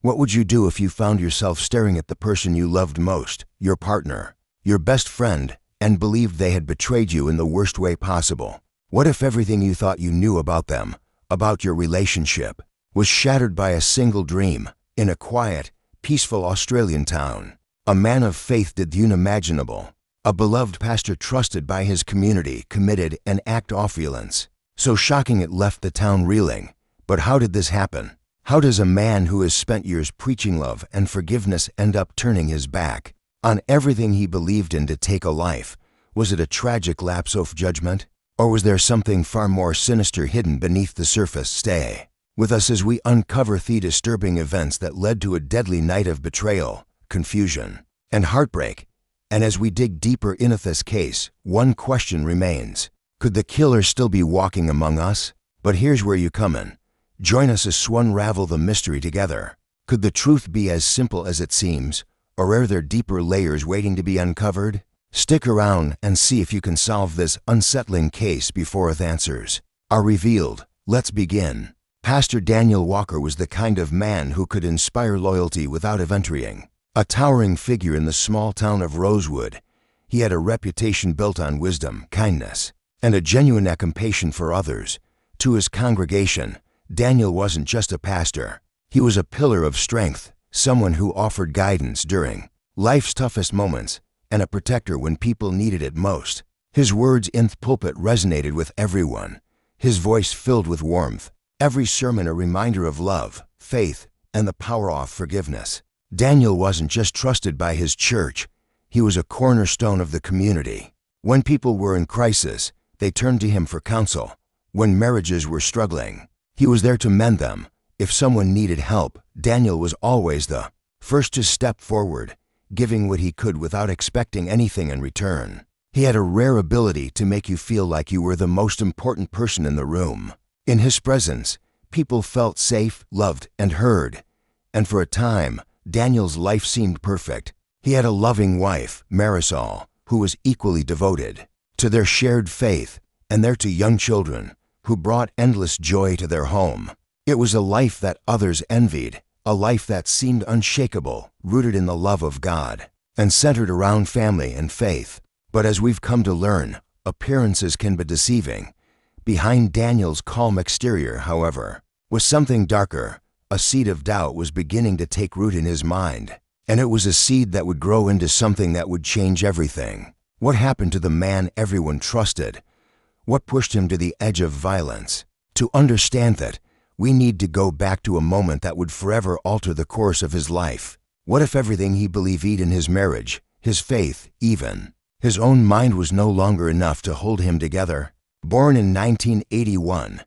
What would you do if you found yourself staring at the person you loved most, your partner, your best friend, and believed they had betrayed you in the worst way possible? What if everything you thought you knew about them, about your relationship, was shattered by a single dream in a quiet, peaceful Australian town? A man of faith did the unimaginable. A beloved pastor trusted by his community committed an act of violence. So shocking it left the town reeling. But how did this happen? How does a man who has spent years preaching love and forgiveness end up turning his back on everything he believed in to take a life? Was it a tragic lapse of judgment? Or was there something far more sinister hidden beneath the surface? Stay with us as we uncover the disturbing events that led to a deadly night of betrayal, confusion, and heartbreak. And as we dig deeper into this case, one question remains. Could the killer still be walking among us? But here's where you come in. Join us as we unravel the mystery together. Could the truth be as simple as it seems? Or are there deeper layers waiting to be uncovered? Stick around and see if you can solve this unsettling case before the answers are revealed. Let's begin. Pastor Daniel Walker was the kind of man who could inspire loyalty without eventuating. A towering figure in the small town of Rosewood, he had a reputation built on wisdom, kindness, and a genuine compassion for others. To his congregation, Daniel wasn't just a pastor. He was a pillar of strength, someone who offered guidance during life's toughest moments, and a protector when people needed it most. His words in the pulpit resonated with everyone, his voice filled with warmth, every sermon a reminder of love, faith, and the power of forgiveness. Daniel wasn't just trusted by his church, he was a cornerstone of the community. When people were in crisis, they turned to him for counsel. When marriages were struggling, he was there to mend them. If someone needed help, Daniel was always the first to step forward, giving what he could without expecting anything in return. He had a rare ability to make you feel like you were the most important person in the room. In his presence, people felt safe, loved, and heard. And for a time, Daniel's life seemed perfect. He had a loving wife, Marisol, who was equally devoted to their shared faith, and their two young children, who brought endless joy to their home. It was a life that others envied, a life that seemed unshakable, rooted in the love of God, and centered around family and faith. But as we've come to learn, appearances can be deceiving. Behind Daniel's calm exterior, however, was something darker. A seed of doubt was beginning to take root in his mind, and it was a seed that would grow into something that would change everything. What happened to the man everyone trusted? What pushed him to the edge of violence? To understand that, we need to go back to a moment that would forever alter the course of his life. What if everything he believed in his marriage, his faith, even his own mind was no longer enough to hold him together? Born in 1981,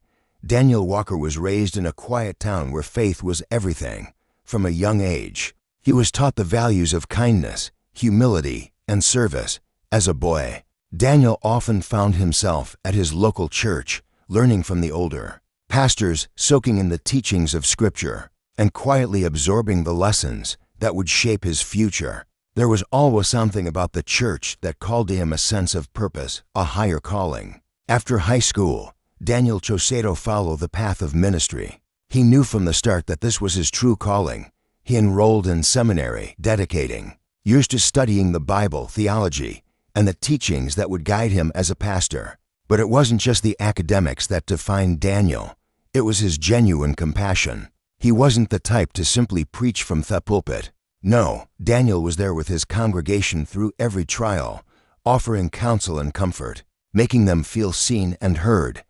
Daniel Walker was raised in a quiet town where faith was everything. From a young age, he was taught the values of kindness, humility, and service. As a boy, Daniel often found himself at his local church, learning from the older pastors, soaking in the teachings of Scripture, and quietly absorbing the lessons that would shape his future. There was always something about the church that called to him a sense of purpose, a higher calling. After high school, Daniel chose to follow the path of ministry. He knew from the start that this was his true calling. He enrolled in seminary, dedicating years to studying the Bible, theology, and the teachings that would guide him as a pastor. But it wasn't just the academics that defined Daniel. It was his genuine compassion. He wasn't the type to simply preach from the pulpit. No, Daniel was there with his congregation through every trial, offering counsel and comfort, making them feel seen and heard.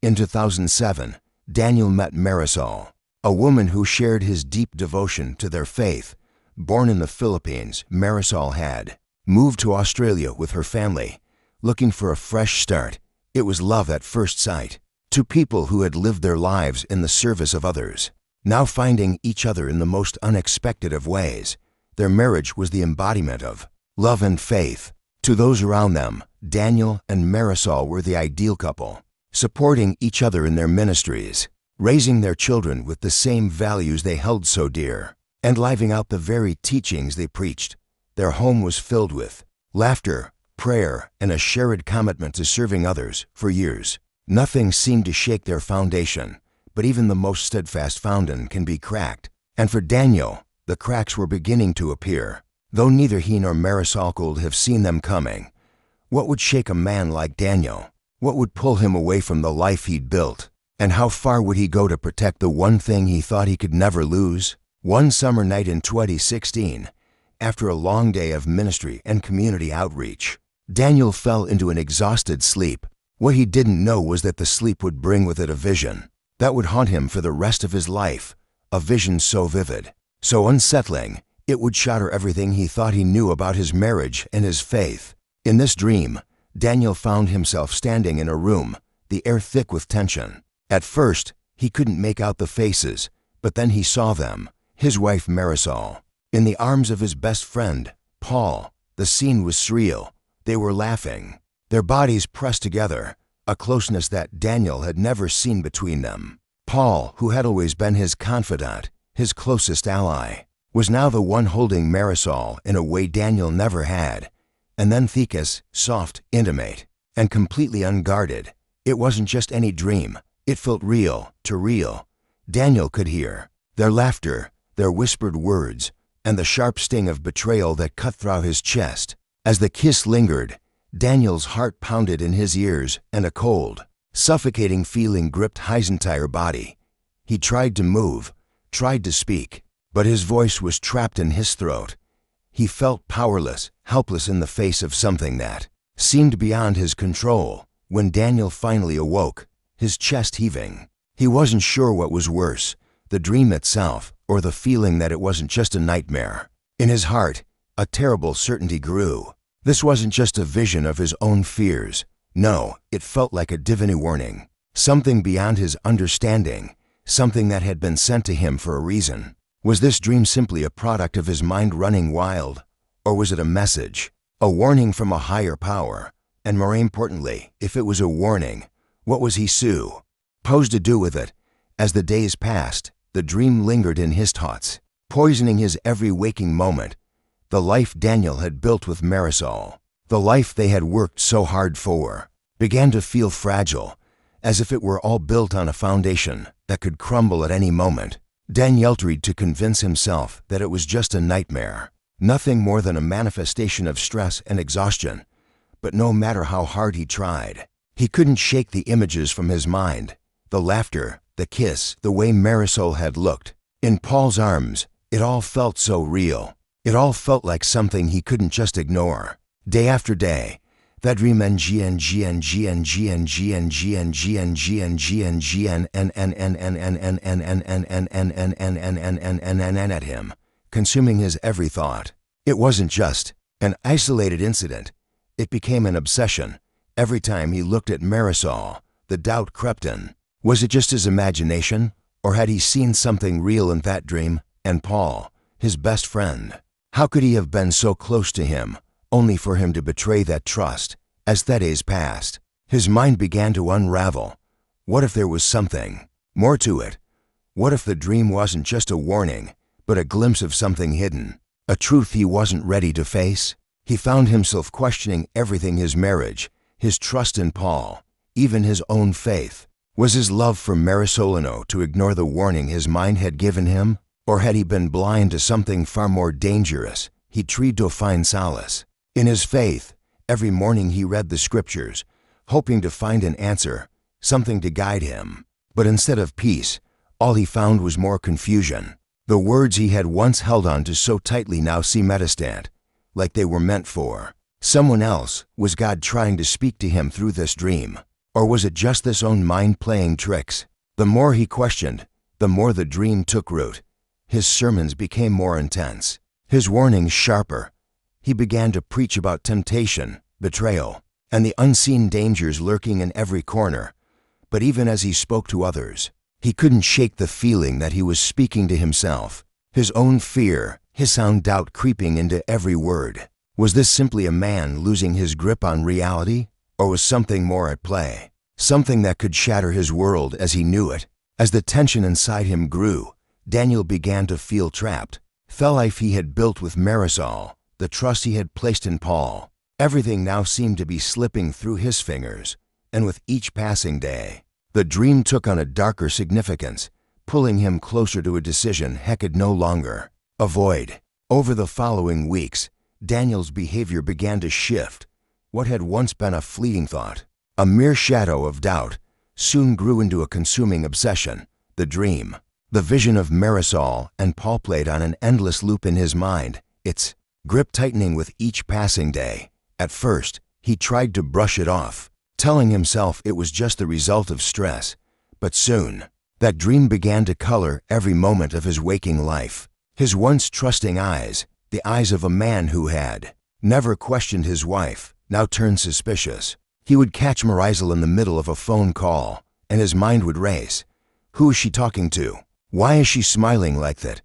In 2007, Daniel met Marisol, a woman who shared his deep devotion to their faith. Born in the Philippines, Marisol had moved to Australia with her family, looking for a fresh start. It was love at first sight. Two people who had lived their lives in the service of others, now finding each other in the most unexpected of ways. Their marriage was the embodiment of love and faith. To those around them, Daniel and Marisol were the ideal couple, supporting each other in their ministries, raising their children with the same values they held so dear, and living out the very teachings they preached. Their home was filled with laughter, prayer, and a shared commitment to serving others. For years, nothing seemed to shake their foundation, but even the most steadfast foundation can be cracked. And for Daniel, the cracks were beginning to appear, though neither he nor Marisol could have seen them coming. What would shake a man like Daniel? What would pull him away from the life he'd built? And how far would he go to protect the one thing he thought he could never lose? One summer night in 2016, after a long day of ministry and community outreach, Daniel fell into an exhausted sleep. What he didn't know was that the sleep would bring with it a vision that would haunt him for the rest of his life, a vision so vivid, so unsettling, it would shatter everything he thought he knew about his marriage and his faith. In this dream, Daniel found himself standing in a room, the air thick with tension. At first, he couldn't make out the faces, but then he saw them, his wife Marisol, in the arms of his best friend, Paul. The scene was surreal. They were laughing, their bodies pressed together, a closeness that Daniel had never seen between them. Paul, who had always been his confidant, his closest ally, was now the one holding Marisol in a way Daniel never had. And then Thecus, soft, intimate, and completely unguarded. It wasn't just any dream. It felt real to real. Daniel could hear their laughter, their whispered words, and the sharp sting of betrayal that cut through his chest. As the kiss lingered, Daniel's heart pounded in his ears, and a cold, suffocating feeling gripped his entire body. He tried to move, tried to speak, but his voice was trapped in his throat. He felt powerless, helpless in the face of something that seemed beyond his control. When Daniel finally awoke, his chest heaving, he wasn't sure what was worse, the dream itself or the feeling that it wasn't just a nightmare. In his heart, a terrible certainty grew. This wasn't just a vision of his own fears. No, it felt like a divine warning, something beyond his understanding, something that had been sent to him for a reason. Was this dream simply a product of his mind running wild? Or was it a message, a warning from a higher power? And more importantly, if it was a warning, what was he supposed to do with it? As the days passed, the dream lingered in his thoughts, poisoning his every waking moment. The life Daniel had built with Marisol, the life they had worked so hard for, began to feel fragile, as if it were all built on a foundation that could crumble at any moment. Daniel tried to convince himself that it was just a nightmare, nothing more than a manifestation of stress and exhaustion. But no matter how hard he tried, he couldn't shake the images from his mind. The laughter, the kiss, the way Marisol had looked in Paul's arms, it all felt so real. It all felt like something he couldn't just ignore. Day after day, that dream at him, consuming his every thought. It wasn't just an isolated incident. It became an obsession. Every time he looked at Marisol, the doubt crept in. Was it just his imagination, or had he seen something real in that dream? And Paul, his best friend, how could he have been so close to him, only for him to betray that trust? As the days passed, his mind began to unravel. What if there was something more to it? What if the dream wasn't just a warning, but a glimpse of something hidden, a truth he wasn't ready to face? He found himself questioning everything: his marriage, his trust in Paul, even his own faith. Was his love for Marisol to ignore the warning his mind had given him? Or had he been blind to something far more dangerous? He tried to find solace in his faith. Every morning he read the scriptures, hoping to find an answer, something to guide him. But instead of peace, all he found was more confusion. The words he had once held on to so tightly now seemed distant, like they were meant for someone else. Was God trying to speak to him through this dream? Or was it just his own mind playing tricks? The more he questioned, the more the dream took root. His sermons became more intense, his warnings sharper. He began to preach about temptation, betrayal, and the unseen dangers lurking in every corner. But even as he spoke to others, he couldn't shake the feeling that he was speaking to himself. His own fear, his own doubt creeping into every word. Was this simply a man losing his grip on reality? Or was something more at play? Something that could shatter his world as he knew it? As the tension inside him grew, Daniel began to feel trapped. The life he had built with Marisol, the trust he had placed in Paul, everything now seemed to be slipping through his fingers. And with each passing day, the dream took on a darker significance. pulling him closer to a decision he could no longer avoid. Over the following weeks, Daniel's behavior began to shift. What had once been a fleeting thought, a mere shadow of doubt, soon grew into a consuming obsession. The dream, the vision of Marisol and Paul played on an endless loop in his mind, its grip tightening with each passing day. At first, he tried to brush it off, telling himself it was just the result of stress. But soon, that dream began to color every moment of his waking life. His once trusting eyes, the eyes of a man who had never questioned his wife, now turned suspicious. He would catch Marisol in the middle of a phone call, and his mind would race. Who is she talking to? Why is she smiling like that?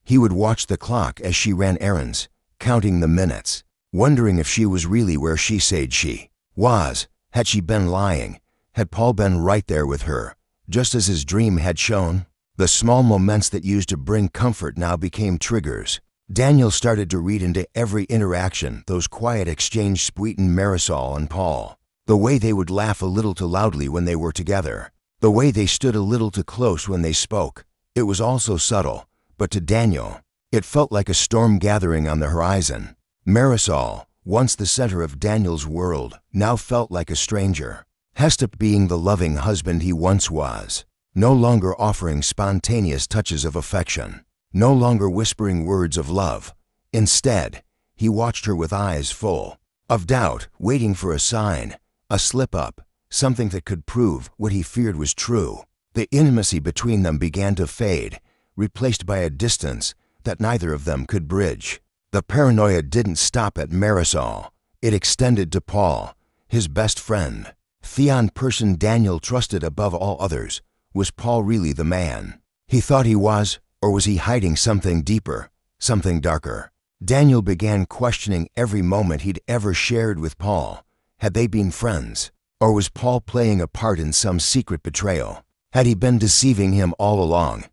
He would watch the clock as she ran errands, counting the minutes, wondering if she was really where she said she was. Had she been lying? Had Paul been right there with her, just as his dream had shown? The small moments that used to bring comfort now became triggers. Daniel started to read into every interaction those quiet exchanges between Marisol and Paul. The way they would laugh a little too loudly when they were together. The way they stood a little too close when they spoke. It was all so subtle, but to Daniel, it felt like a storm gathering on the horizon. Marisol, once the center of Daniel's world, now felt like a stranger. He stopped being the loving husband he once was, no longer offering spontaneous touches of affection, no longer whispering words of love. Instead, he watched her with eyes full of doubt, waiting for a sign, a slip-up, something that could prove what he feared was true. The intimacy between them began to fade, replaced by a distance that neither of them could bridge. The paranoia didn't stop at Marisol. It extended to Paul, his best friend. The person Daniel trusted above all others. Was Paul really the man he thought he was, or was he hiding something deeper, something darker? Daniel began questioning every moment he'd ever shared with Paul. Had they been friends? Or was Paul playing a part in some secret betrayal? Had he been deceiving him all along,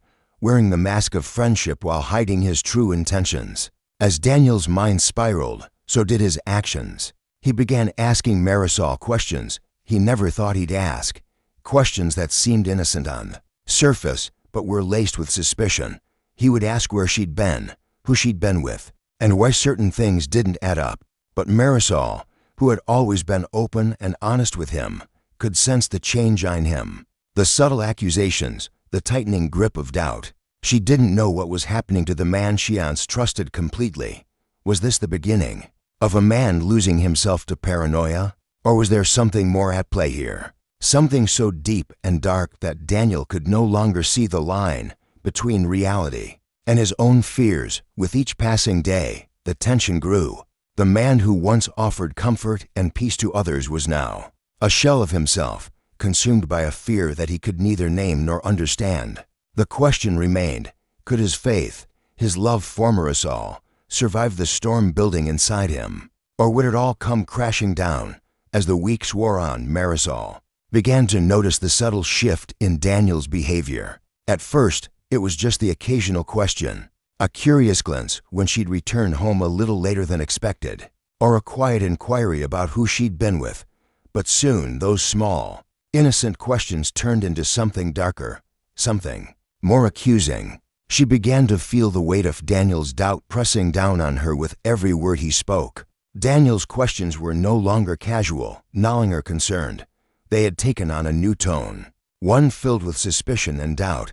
wearing the mask of friendship while hiding his true intentions? As Daniel's mind spiraled, so did his actions. He began asking Marisol questions he never thought he'd ask, questions that seemed innocent on the surface but were laced with suspicion. He would ask where she'd been, who she'd been with, and why certain things didn't add up. But Marisol, who had always been open and honest with him, could sense the change in him. The subtle accusations, the tightening grip of doubt. She didn't know what was happening to the man she once trusted completely. Was this the beginning of a man losing himself to paranoia? Or was there something more at play here? Something so deep and dark that Daniel could no longer see the line between reality and his own fears. With each passing day, the tension grew. The man who once offered comfort and peace to others was now a shell of himself, consumed by a fear that he could neither name nor understand. The question remained, could his faith, his love for Marisol, survive the storm building inside him? Or would it all come crashing down? As the weeks wore on, Marisol began to notice the subtle shift in Daniel's behavior. At first, it was just the occasional question, a curious glance when she'd return home a little later than expected, or a quiet inquiry about who she'd been with. But soon those small, innocent questions turned into something darker, something more accusing. She began to feel the weight of Daniel's doubt pressing down on her with every word he spoke. Daniel's questions were no longer casual, gnawing or concerned. They had taken on a new tone, one filled with suspicion and doubt.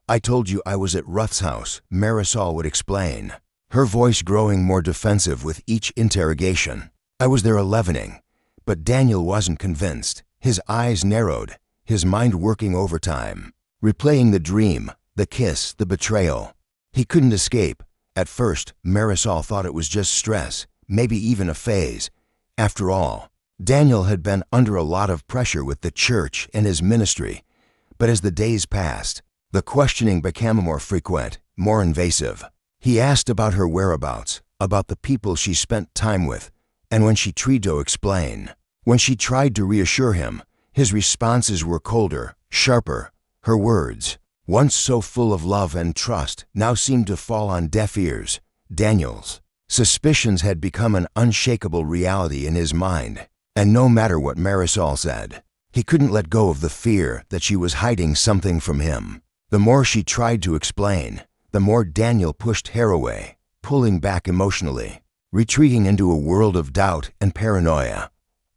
I told you I was at Ruth's house, Marisol would explain, her voice growing more defensive with each interrogation. I was there 11ing, but Daniel wasn't convinced. His eyes narrowed, his mind working overtime, replaying the dream, the kiss, the betrayal. He couldn't escape. At first, Marisol thought it was just stress, maybe even a phase. After all, Daniel had been under a lot of pressure with the church and his ministry. But as the days passed, the questioning became more frequent, more invasive. He asked about her whereabouts, about the people she spent time with, and when she tried to explain, when she tried to reassure him, his responses were colder, sharper. Her words, once so full of love and trust, now seemed to fall on deaf ears. Daniel's suspicions had become an unshakable reality in his mind, and no matter what Marisol said, he couldn't let go of the fear that she was hiding something from him. The more she tried to explain, the more Daniel pushed her away, pulling back emotionally, retreating into a world of doubt and paranoia.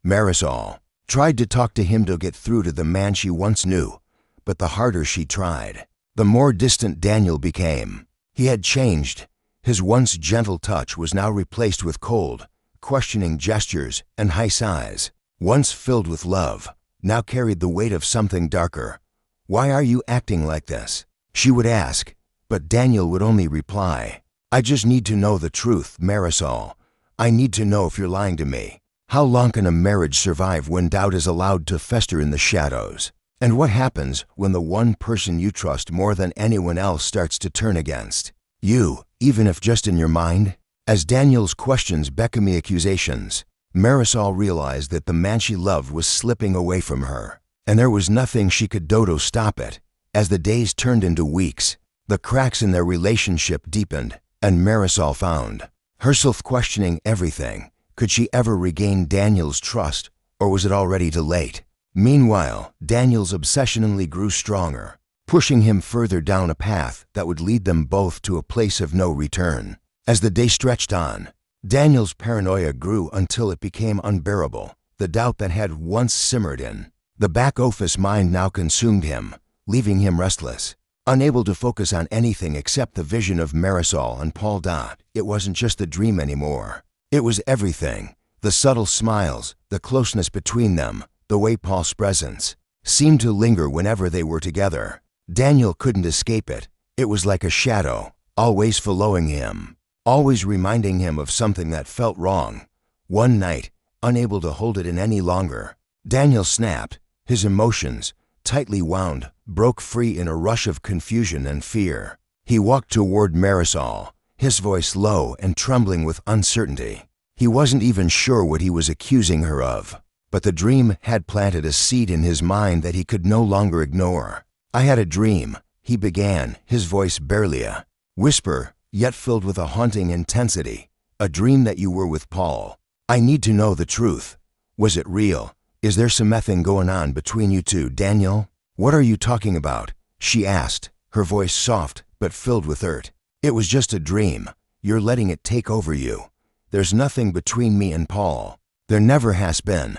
Marisol tried to talk to him to get through to the man she once knew, but the harder she tried, the more distant Daniel became. He had changed. His once gentle touch was now replaced with cold, questioning gestures and high sighs. Once filled with love, now carried the weight of something darker. "Why are you acting like this?" she would ask, but Daniel would only reply, "I just need to know the truth, Marisol. I need to know if you're lying to me. How long can a marriage survive when doubt is allowed to fester in the shadows? And what happens when the one person you trust more than anyone else starts to turn against you, even if just in your mind?" As Daniel's questions became accusations, Marisol realized that the man she loved was slipping away from her, and there was nothing she could do to stop it. As the days turned into weeks, the cracks in their relationship deepened, and Marisol found herself questioning everything. Could she ever regain Daniel's trust, or was it already too late? Meanwhile, Daniel's obsession only grew stronger, pushing him further down a path that would lead them both to a place of no return. As the day stretched on, Daniel's paranoia grew until it became unbearable. The doubt that had once simmered in the back office mind now consumed him, leaving him restless, unable to focus on anything except the vision of Marisol and Paul. It wasn't just a dream anymore. It was everything. The subtle smiles, the closeness between them, the way Paul's presence seemed to linger whenever they were together. Daniel couldn't escape it. It was like a shadow, always following him, always reminding him of something that felt wrong. One night, unable to hold it in any longer, Daniel snapped. His emotions, tightly wound, broke free in a rush of confusion and fear. He walked toward Marisol, his voice low and trembling with uncertainty. He wasn't even sure what he was accusing her of, but the dream had planted a seed in his mind that he could no longer ignore. "I had a dream," he began, his voice barely a whisper, yet filled with a haunting intensity. "A dream that you were with Paul. I need to know the truth. Was it real? Is there something going on between you two, Daniel?" "What are you talking about?" she asked, her voice soft but filled with hurt. "It was just a dream. You're letting it take over you. There's nothing between me and Paul. There never has been.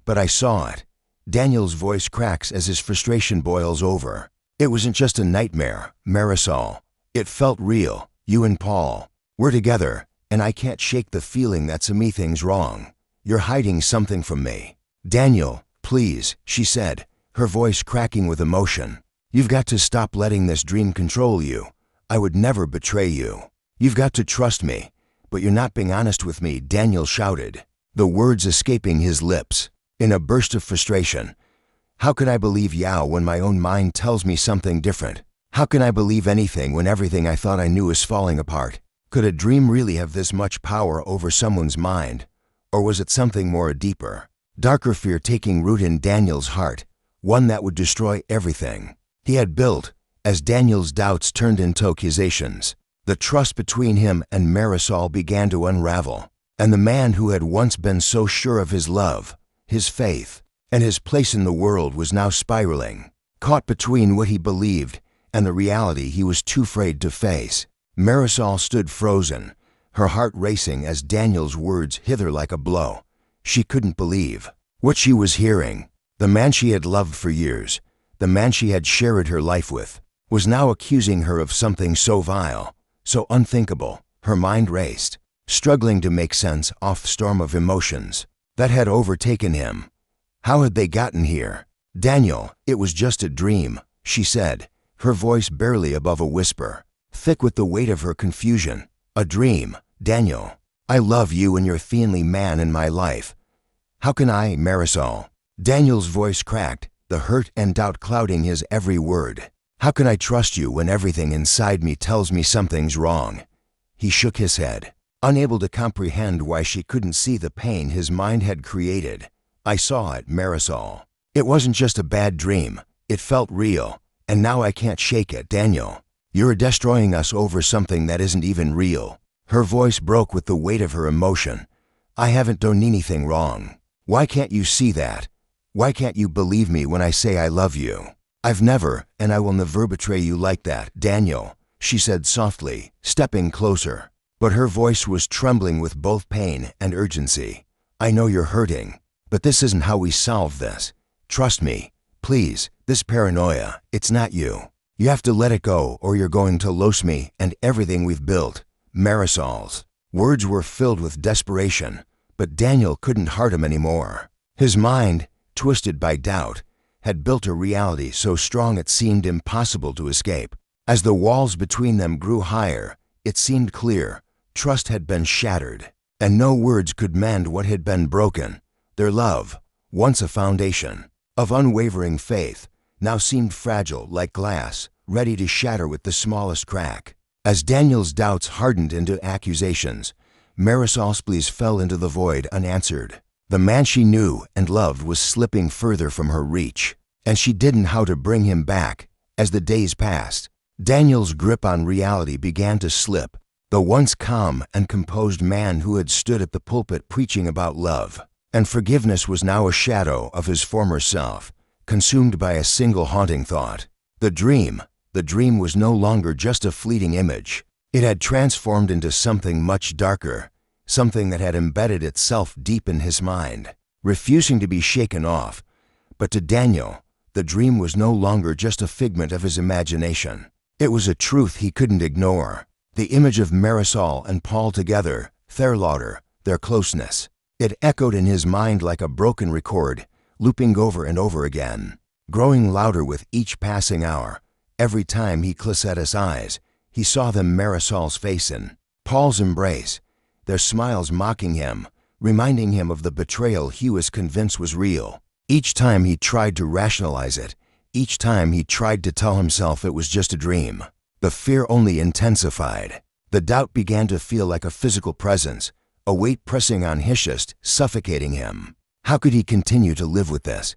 But I saw it." Daniel's voice cracks as his frustration boils over. "It wasn't just a nightmare, Marisol. It felt real. You and Paul were together, and I can't shake the feeling that something's wrong. You're hiding something from me." "Daniel, please," she said, her voice cracking with emotion. "You've got to stop letting this dream control you. I would never betray you. You've got to trust me." "But you're not being honest with me," Daniel shouted, the words escaping his lips in a burst of frustration. "How can I believe Yao when my own mind tells me something different? How can I believe anything when everything I thought I knew is falling apart? Could a dream really have this much power over someone's mind? Or was it something more deeper, darker fear taking root in Daniel's heart, one that would destroy everything he had built?" As Daniel's doubts turned into accusations, the trust between him and Marisol began to unravel, and the man who had once been so sure of his love, his faith, and his place in the world was now spiraling, caught between what he believed and the reality he was too afraid to face. Marisol stood frozen, her heart racing as Daniel's words hit her like a blow. She couldn't believe what she was hearing. The man she had loved for years, the man she had shared her life with, was now accusing her of something so vile, so unthinkable. Her mind raced, struggling to make sense of the storm of emotions that had overtaken him. How had they gotten here? "Daniel, it was just a dream," she said, her voice barely above a whisper, thick with the weight of her confusion. "A dream, Daniel. I love you and you're the only man in my life. How can I, Marisol?" Daniel's voice cracked, the hurt and doubt clouding his every word. "How can I trust you when everything inside me tells me something's wrong?" He shook his head, unable to comprehend why she couldn't see the pain his mind had created. "I saw it, Marisol. It wasn't just a bad dream. It felt real, and now I can't shake it, Daniel. You're destroying us over something that isn't even real." Her voice broke with the weight of her emotion. "I haven't done anything wrong. Why can't you see that? Why can't you believe me when I say I love you?" I've never, and I will never betray you like that, Daniel, she said softly, stepping closer. But her voice was trembling with both pain and urgency. I know you're hurting, but this isn't how we solve this. Trust me, please, this paranoia, it's not you. You have to let it go or you're going to lose me and everything we've built. Marisol's words were filled with desperation, but Daniel couldn't hurt him anymore. His mind, twisted by doubt, had built a reality so strong it seemed impossible to escape. As the walls between them grew higher, it seemed clear trust had been shattered, and no words could mend what had been broken. Their love, once a foundation of unwavering faith, now seemed fragile like glass, ready to shatter with the smallest crack. As Daniel's doubts hardened into accusations, Marisol's pleas fell into the void unanswered. The man she knew and loved was slipping further from her reach, and she didn't know how to bring him back. As the days passed, Daniel's grip on reality began to slip. The once calm and composed man who had stood at the pulpit preaching about love and forgiveness was now a shadow of his former self, consumed by a single haunting thought. The dream was no longer just a fleeting image. It had transformed into something much darker, something that had embedded itself deep in his mind, refusing to be shaken off. But to Daniel, the dream was no longer just a figment of his imagination. It was a truth he couldn't ignore. The image of Marisol and Paul together, their laughter, their closeness. It echoed in his mind like a broken record, looping over and over again, growing louder with each passing hour. Every time he closed his eyes, he saw them Marisol's face in Paul's embrace, their smiles mocking him, reminding him of the betrayal he was convinced was real. Each time he tried to rationalize it, each time he tried to tell himself it was just a dream, the fear only intensified. The doubt began to feel like a physical presence, a weight pressing on his chest, suffocating him. How could he continue to live with this?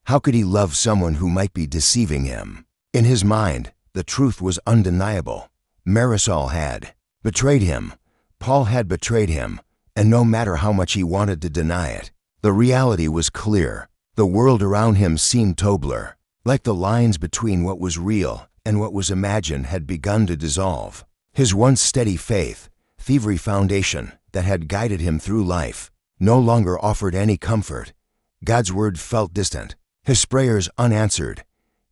How could he love someone who might be deceiving him? In his mind, the truth was undeniable. Marisol had betrayed him. Paul had betrayed him, and no matter how much he wanted to deny it, the reality was clear. The world around him seemed to blur, like the lines between what was real and what was imagined had begun to dissolve. His once steady faith, thievery foundation that had guided him through life, no longer offered any comfort. God's word felt distant, his prayers unanswered.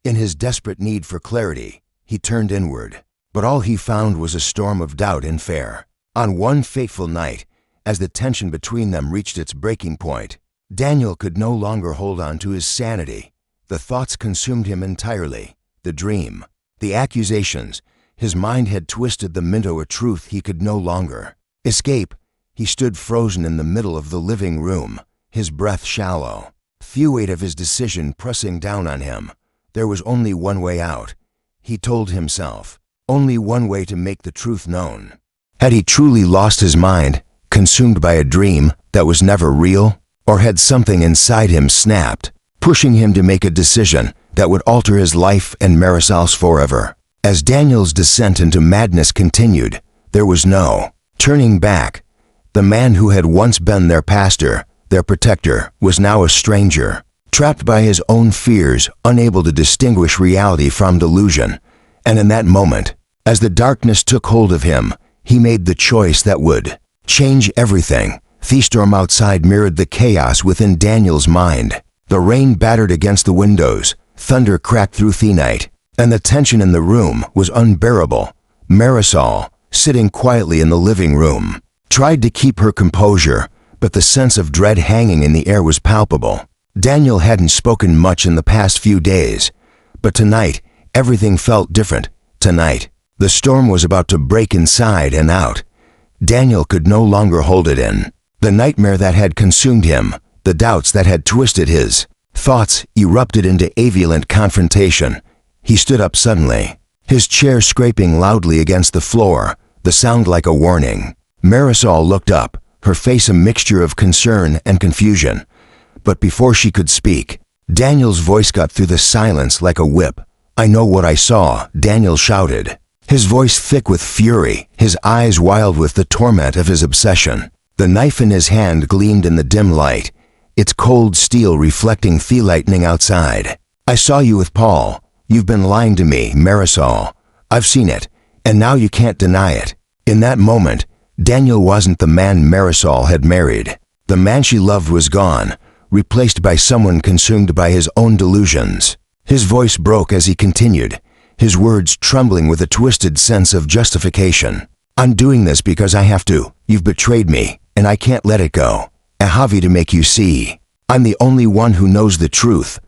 In his desperate need for clarity, he turned inward, but all he found was a storm of doubt and fear. On one fateful night, as the tension between them reached its breaking point, Daniel could no longer hold on to his sanity. The thoughts consumed him entirely. The dream, the accusations, his mind had twisted them into a truth he could no longer escape. He stood frozen in the middle of the living room, his breath shallow, the weight of his decision pressing down on him. There was only one way out, he told himself, only one way to make the truth known. Had he truly lost his mind, consumed by a dream that was never real? Or had something inside him snapped, pushing him to make a decision that would alter his life and Marisol's forever? As Daniel's descent into madness continued, there was no turning back. The man who had once been their pastor, their protector, was now a stranger, trapped by his own fears, unable to distinguish reality from delusion. And in that moment, as the darkness took hold of him, he made the choice that would change everything. The storm outside mirrored the chaos within Daniel's mind. The rain battered against the windows, thunder cracked through the night, and the tension in the room was unbearable. Marisol, sitting quietly in the living room, tried to keep her composure, but the sense of dread hanging in the air was palpable. Daniel hadn't spoken much in the past few days, but tonight, everything felt different. Tonight, the storm was about to break inside and out. Daniel could no longer hold it in. The nightmare that had consumed him, the doubts that had twisted his thoughts, erupted into a violent confrontation. He stood up suddenly, his chair scraping loudly against the floor, the sound like a warning. Marisol looked up, her face a mixture of concern and confusion. But before she could speak, Daniel's voice cut through the silence like a whip. "I know what I saw," Daniel shouted, his voice thick with fury, his eyes wild with the torment of his obsession. The knife in his hand gleamed in the dim light, its cold steel reflecting the lightning outside. "I saw you with Paul. You've been lying to me, Marisol. I've seen it, and now you can't deny it." In that moment, Daniel wasn't the man Marisol had married. The man she loved was gone, replaced by someone consumed by his own delusions. His voice broke as he continued, his words trembling with a twisted sense of justification. "I'm doing this because I have to. You've betrayed me, and I can't let it go. I have to make you see. I'm the only one who knows the truth."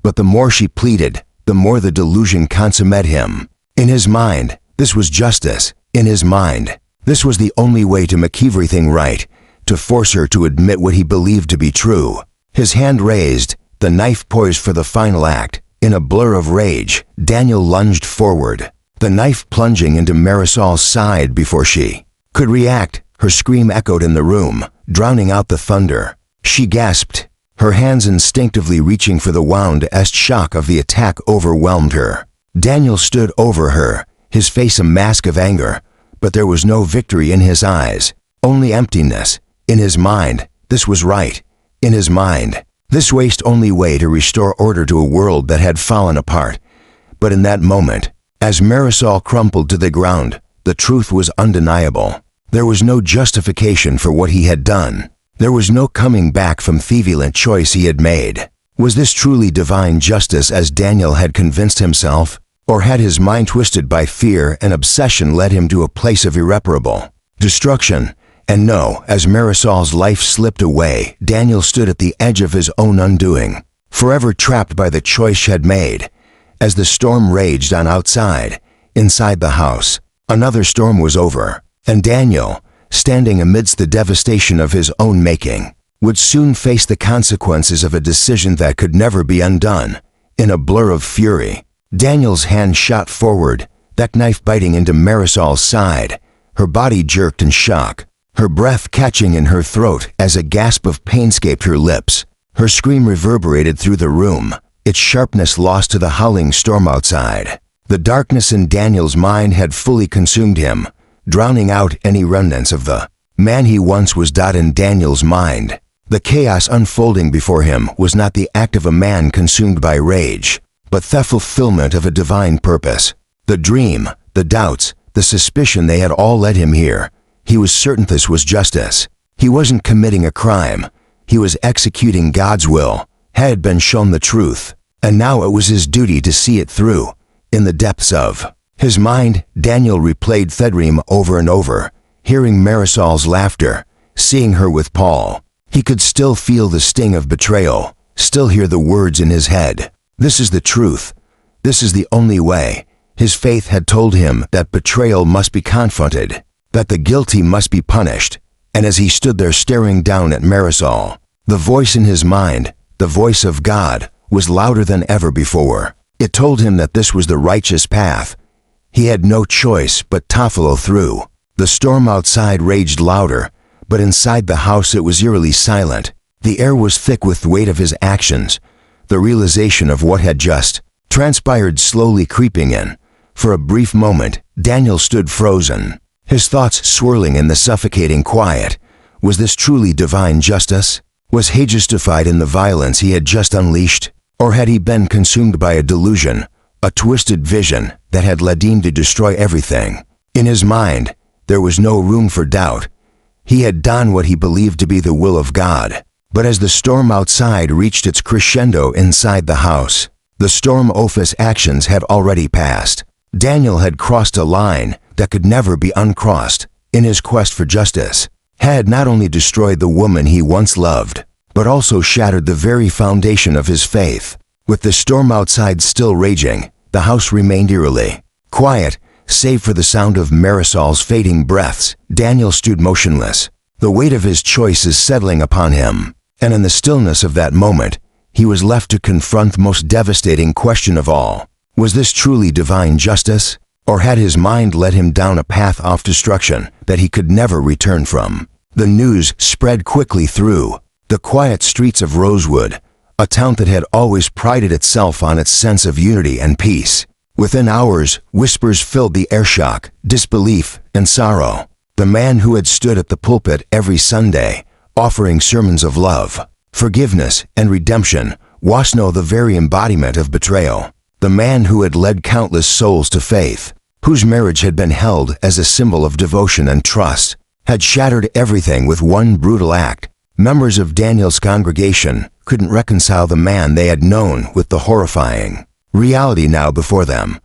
But the more she pleaded, the more the delusion consummated him. In his mind, this was justice. In his mind, this was the only way to make everything right, to force her to admit what he believed to be true. His hand raised, the knife poised for the final act. In a blur of rage, Daniel lunged forward, the knife plunging into Marisol's side before she could react. Her scream echoed in the room, drowning out the thunder. She gasped, her hands instinctively reaching for the wound as shock of the attack overwhelmed her. Daniel stood over her, his face a mask of anger, but there was no victory in his eyes, only emptiness. In his mind, this was right. In his mind, this was only way to restore order to a world that had fallen apart. But in that moment, as Marisol crumpled to the ground, the truth was undeniable. There was no justification for what he had done. There was no coming back from the violent choice he had made. Was this truly divine justice as Daniel had convinced himself? Or had his mind twisted by fear and obsession led him to a place of irreparable destruction? And no, as Marisol's life slipped away, Daniel stood at the edge of his own undoing, forever trapped by the choice she had made. As the storm raged on outside, inside the house, another storm was over, and Daniel, standing amidst the devastation of his own making, would soon face the consequences of a decision that could never be undone. In a blur of fury, Daniel's hand shot forward, that knife biting into Marisol's side. Her body jerked in shock, her breath catching in her throat as a gasp of pain escaped her lips. Her scream reverberated through the room, its sharpness lost to the howling storm outside. The darkness in Daniel's mind had fully consumed him, drowning out any remnants of the man he once was. In Daniel's mind, the chaos unfolding before him was not the act of a man consumed by rage, but the fulfillment of a divine purpose. The dream, the doubts, the suspicion, they had all led him here. He was certain this was justice. He wasn't committing a crime. He was executing God's will. Had been shown the truth, and now it was his duty to see it through. In the depths of his mind, Daniel replayed the dream over and over, hearing Marisol's laughter, seeing her with Paul. He could still feel the sting of betrayal, still hear the words in his head. This is the truth. This is the only way. His faith had told him that betrayal must be confronted, that the guilty must be punished. And as he stood there staring down at Marisol, the voice in his mind, the voice of God, was louder than ever before. It told him that this was the righteous path. He had no choice but to follow through. The storm outside raged louder, but inside the house it was eerily silent. The air was thick with the weight of his actions, the realization of what had just transpired slowly creeping in. For a brief moment, Daniel stood frozen, his thoughts swirling in the suffocating quiet. Was this truly divine justice? Was he justified in the violence he had just unleashed? Or had he been consumed by a delusion, a twisted vision that had led him to destroy everything? In his mind, there was no room for doubt. He had done what he believed to be the will of God. But as the storm outside reached its crescendo inside the house, the storm of his actions had already passed. Daniel had crossed a line that could never be uncrossed. In his quest for justice, had not only destroyed the woman he once loved, but also shattered the very foundation of his faith. With the storm outside still raging, the house remained eerily quiet, save for the sound of Marisol's fading breaths. Daniel stood motionless, the weight of his choices settling upon him. And in the stillness of that moment, he was left to confront the most devastating question of all. Was this truly divine justice? Or had his mind led him down a path of destruction that he could never return from? The news spread quickly through the quiet streets of Rosewood, a town that had always prided itself on its sense of unity and peace. Within hours, whispers filled the air: shock, disbelief, and sorrow. The man who had stood at the pulpit every Sunday, offering sermons of love, forgiveness, and redemption, was now the very embodiment of betrayal. The man who had led countless souls to faith, whose marriage had been held as a symbol of devotion and trust, had shattered everything with one brutal act. Members of Daniel's congregation couldn't reconcile the man they had known with the horrifying reality now before them.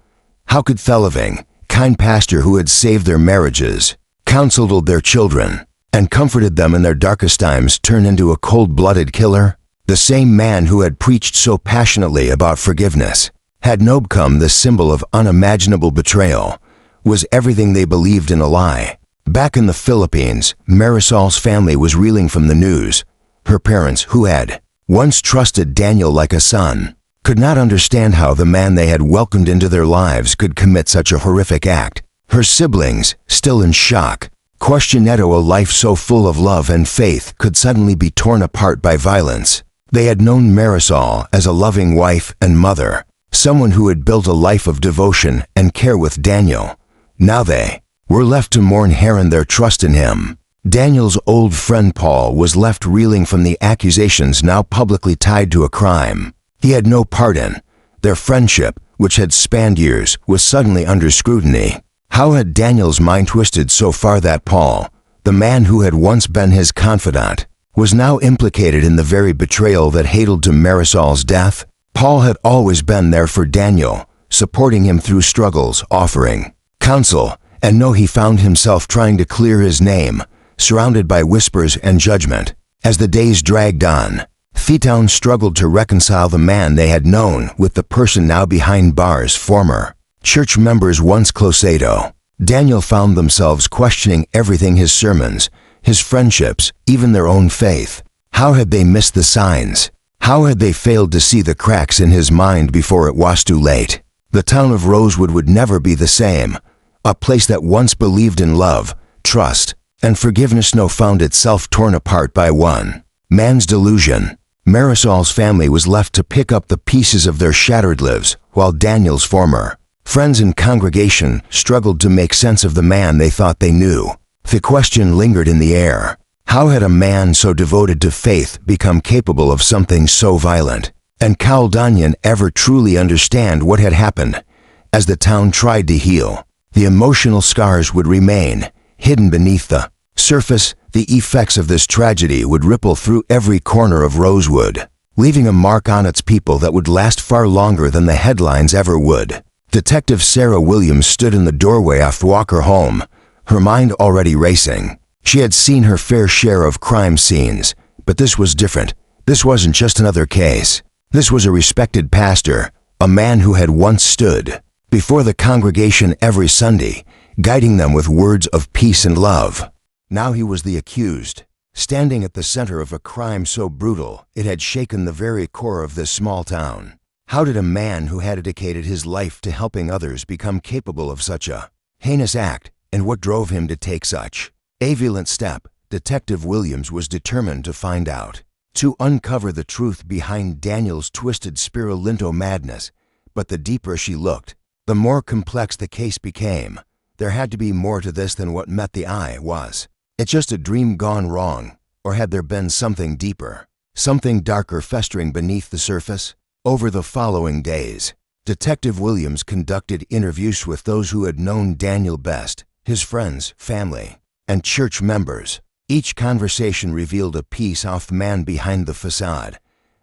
How could the loving, kind pastor who had saved their marriages, counseled their children, and comforted them in their darkest times turn into a cold-blooded killer? The same man who had preached so passionately about forgiveness had now become the symbol of unimaginable betrayal. Was everything they believed in a lie? Back in the Philippines, Marisol's family was reeling from the news. Her parents, who had once trusted Daniel like a son, could not understand how the man they had welcomed into their lives could commit such a horrific act. Her siblings, still in shock, questioned how a life so full of love and faith could suddenly be torn apart by violence. They had known Marisol as a loving wife and mother, someone who had built a life of devotion and care with Daniel. Now they were left to mourn her and their trust in him. Daniel's old friend Paul was left reeling from the accusations now publicly tied to a crime he had no part in. Their friendship, which had spanned years, was suddenly under scrutiny. How had Daniel's mind twisted so far that Paul, the man who had once been his confidant, was now implicated in the very betrayal that hailed to Marisol's death? Paul had always been there for Daniel, supporting him through struggles, offering counsel, and now he found himself trying to clear his name, surrounded by whispers and judgment. As the days dragged on, Thetown struggled to reconcile the man they had known with the person now behind bars. Former church members once closedo. Daniel found themselves questioning everything: his sermons, his friendships, even their own faith. How had they missed the signs? How had they failed to see the cracks in his mind before it was too late? The town of Rosewood would never be the same. A place that once believed in love, trust, and forgiveness now found itself torn apart by one man's delusion. Marisol's family was left to pick up the pieces of their shattered lives, while Daniel's former friends and congregation struggled to make sense of the man they thought they knew. The question lingered in the air: how had a man so devoted to faith become capable of something so violent? And could Daniel ever truly understand what had happened? As the town tried to heal, the emotional scars would remain hidden beneath the surface. The effects of this tragedy would ripple through every corner of Rosewood, leaving a mark on its people that would last far longer than the headlines ever would. Detective Sarah Williams stood in the doorway of Walker home, her mind already racing. She had seen her fair share of crime scenes, but this was different. This wasn't just another case. This was a respected pastor, a man who had once stood before the congregation every Sunday, guiding them with words of peace and love. Now he was the accused, standing at the center of a crime so brutal it had shaken the very core of this small town. How did a man who had dedicated his life to helping others become capable of such a heinous act, and what drove him to take such a violent step? Detective Williams was determined to find out, to uncover the truth behind Daniel's twisted spiritual madness. But the deeper she looked, the more complex the case became. There had to be more to this than what met the eye. Was it just a dream gone wrong, or had there been something deeper, something darker festering beneath the surface? Over the following days, Detective Williams conducted interviews with those who had known Daniel best, his friends, family, and church members. Each conversation revealed a piece of the man behind the facade,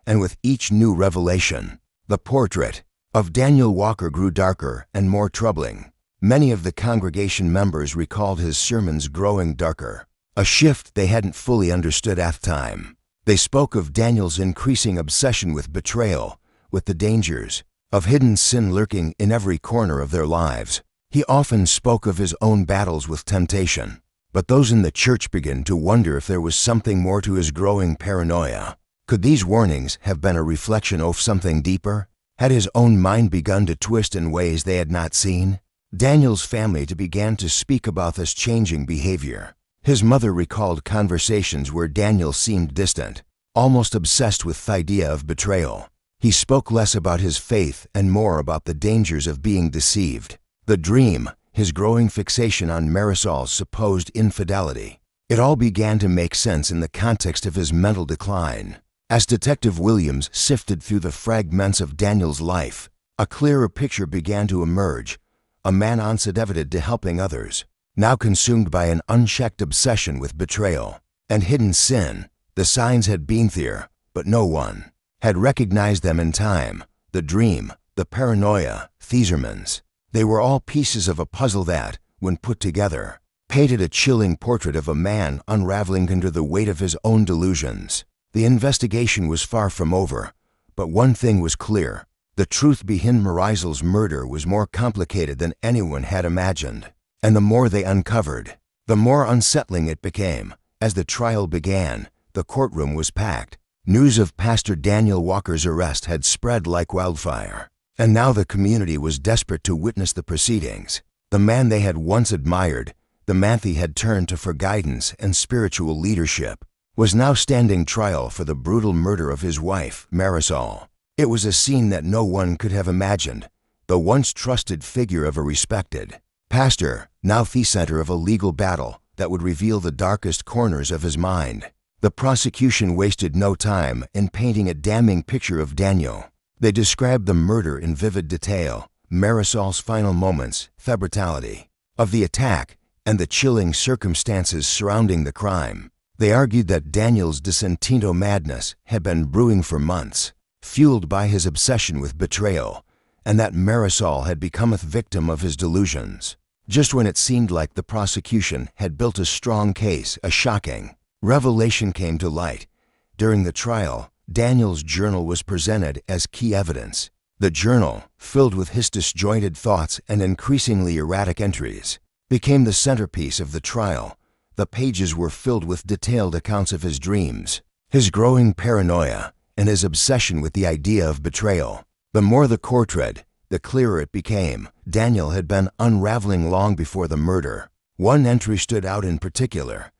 and with each new revelation, the portrait of Daniel Walker grew darker and more troubling. Many of the congregation members recalled his sermons growing darker, a shift they hadn't fully understood at the time. They spoke of Daniel's increasing obsession with betrayal, with the dangers of hidden sin lurking in every corner of their lives. He often spoke of his own battles with temptation, but those in the church began to wonder if there was something more to his growing paranoia. Could these warnings have been a reflection of something deeper? Had his own mind begun to twist in ways they had not seen? Daniel's family began to speak about this changing behavior. His mother recalled conversations where Daniel seemed distant, almost obsessed with the idea of betrayal. He spoke less about his faith and more about the dangers of being deceived. The dream, his growing fixation on Marisol's supposed infidelity. It all began to make sense in the context of his mental decline. As Detective Williams sifted through the fragments of Daniel's life, A clearer picture began to emerge, a man undevoted to helping others, now consumed by an unchecked obsession with betrayal and hidden sin. The signs had been there, but no one had recognized them in time. The dream, the paranoia, Thiesermans. They were all pieces of a puzzle that, when put together, painted a chilling portrait of a man unraveling under the weight of his own delusions. The investigation was far from over, but one thing was clear. The truth behind Marisol's murder was more complicated than anyone had imagined. And the more they uncovered, the more unsettling it became. As the trial began, the courtroom was packed. News of Pastor Daniel Walker's arrest had spread like wildfire, and now the community was desperate to witness the proceedings. The man they had once admired, the man they had turned to for guidance and spiritual leadership, was now standing trial for the brutal murder of his wife, Marisol. It was a scene that no one could have imagined. The once trusted figure of a respected pastor, now the center of a legal battle that would reveal the darkest corners of his mind. The prosecution wasted no time in painting a damning picture of Daniel. They described the murder in vivid detail, Marisol's final moments, the brutality of the attack, and the chilling circumstances surrounding the crime. They argued that Daniel's distinto madness had been brewing for months, fueled by his obsession with betrayal, and that Marisol had become a victim of his delusions. Just when it seemed like the prosecution had built a strong case, a shocking revelation came to light. During the trial, Daniel's journal was presented as key evidence. The journal, filled with his disjointed thoughts and increasingly erratic entries, became the centerpiece of the trial. The pages were filled with detailed accounts of his dreams, his growing paranoia, and his obsession with the idea of betrayal. The more the court read, the clearer it became. Daniel had been unraveling long before the murder. One entry stood out in particular.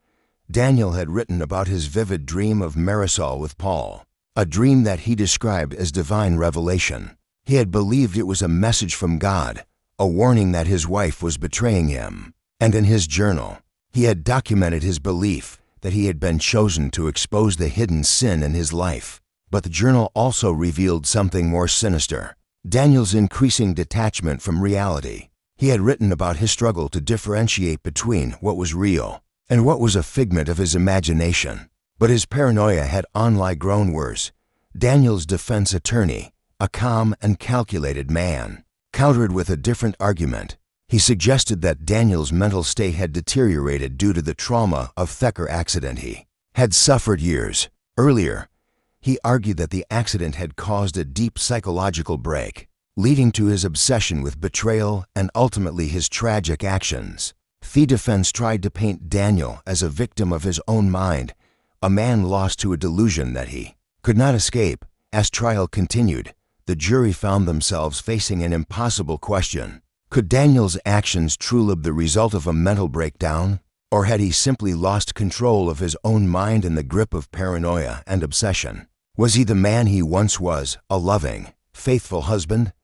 Daniel had written about his vivid dream of Marisol with Paul, a dream that he described as divine revelation. He had believed it was a message from God, a warning that his wife was betraying him. And in his journal, he had documented his belief that he had been chosen to expose the hidden sin in his life. But the journal also revealed something more sinister: Daniel's increasing detachment from reality. He had written about his struggle to differentiate between what was real and what was a figment of his imagination. But his paranoia had only grown worse. Daniel's defense attorney, a calm and calculated man, countered with a different argument. He suggested that Daniel's mental state had deteriorated due to the trauma of the accident he had suffered years earlier. He argued that the accident had caused a deep psychological break, leading to his obsession with betrayal and ultimately his tragic actions. The defense tried to paint Daniel as a victim of his own mind, a man lost to a delusion that he could not escape. As trial continued, the jury found themselves facing an impossible question. Could Daniel's actions truly be the result of a mental breakdown, or had he simply lost control of his own mind in the grip of paranoia and obsession? Was he the man he once was, a loving, faithful husband,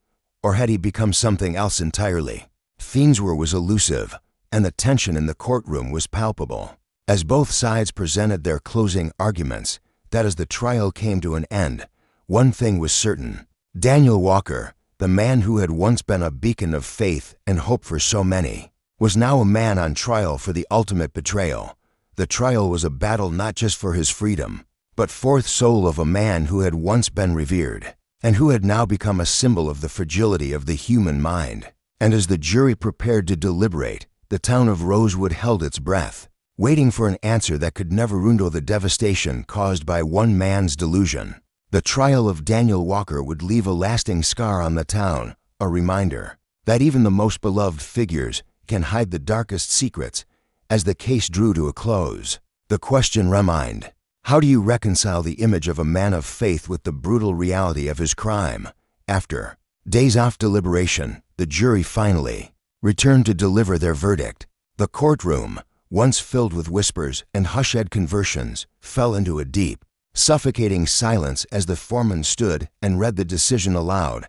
or had he become something else entirely? Thienswere was elusive, and the tension in the courtroom was palpable. As both sides presented their closing arguments, that as the trial came to an end, one thing was certain: Daniel Walker, the man who had once been a beacon of faith and hope for so many, was now a man on trial for the ultimate betrayal. The trial was a battle not just for his freedom, but for the soul of a man who had once been revered, and who had now become a symbol of the fragility of the human mind. And as the jury prepared to deliberate, the town of Rosewood held its breath, waiting for an answer that could never undo the devastation caused by one man's delusion. The trial of Daniel Walker would leave a lasting scar on the town, a reminder that even the most beloved figures can hide the darkest secrets. As the case drew to a close, the question remained: how do you reconcile the image of a man of faith with the brutal reality of his crime? After days of deliberation, the jury finally returned to deliver their verdict. The courtroom, once filled with whispers and hushed conversations, fell into a deep, suffocating silence as the foreman stood and read the decision aloud.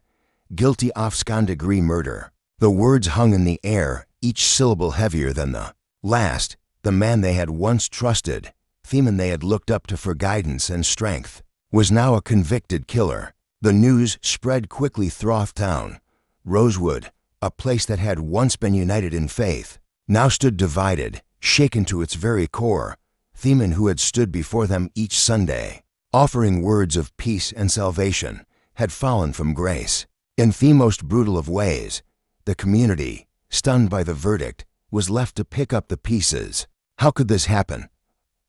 Guilty of second-degree murder. The words hung in the air, each syllable heavier than the last. The man they had once trusted, the man they had looked up to for guidance and strength, was now a convicted killer. The news spread quickly throughout town. Rosewood, a place that had once been united in faith, now stood divided, shaken to its very core. The men who had stood before them each Sunday, offering words of peace and salvation, had fallen from grace. In the most brutal of ways, the community, stunned by the verdict, was left to pick up the pieces. How could this happen?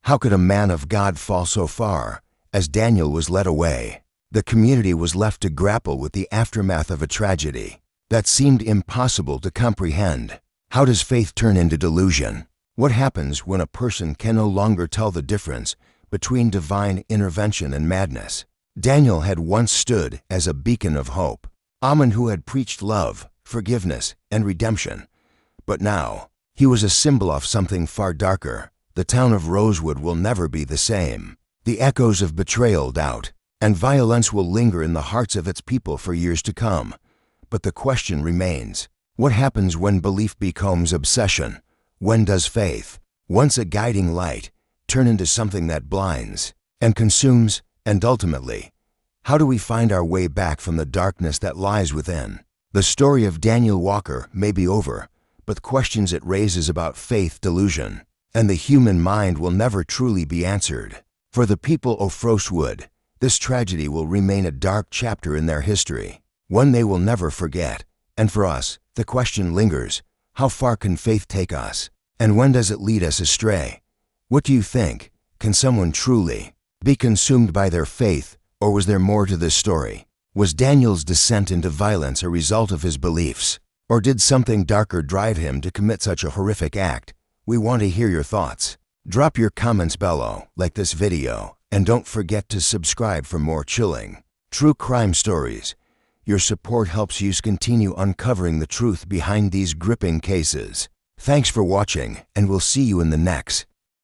How could a man of God fall so far? As Daniel was led away, the community was left to grapple with the aftermath of a tragedy that seemed impossible to comprehend. How does faith turn into delusion? What happens when a person can no longer tell the difference between divine intervention and madness? Daniel had once stood as a beacon of hope, a man who had preached love, forgiveness, and redemption. But now, he was a symbol of something far darker. The town of Rosewood will never be the same. The echoes of betrayal, doubt, and violence will linger in the hearts of its people for years to come. But the question remains, what happens when belief becomes obsession? When does faith, once a guiding light, turn into something that blinds and consumes? And ultimately, how do we find our way back from the darkness that lies within? The story of Daniel Walker may be over, but the questions it raises about faith, delusion, and the human mind will never truly be answered. For the people of Rosewood, this tragedy will remain a dark chapter in their history, one they will never forget. And for us, the question lingers, how far can faith take us? And when does it lead us astray? What do you think? Can someone truly be consumed by their faith, or was there more to this story? Was Daniel's descent into violence a result of his beliefs, or did something darker drive him to commit such a horrific act? We want to hear your thoughts. Drop your comments below, like this video, and don't forget to subscribe for more chilling, true crime stories. Your support helps us continue uncovering the truth behind these gripping cases. Thanks for watching, and we'll see you in the next.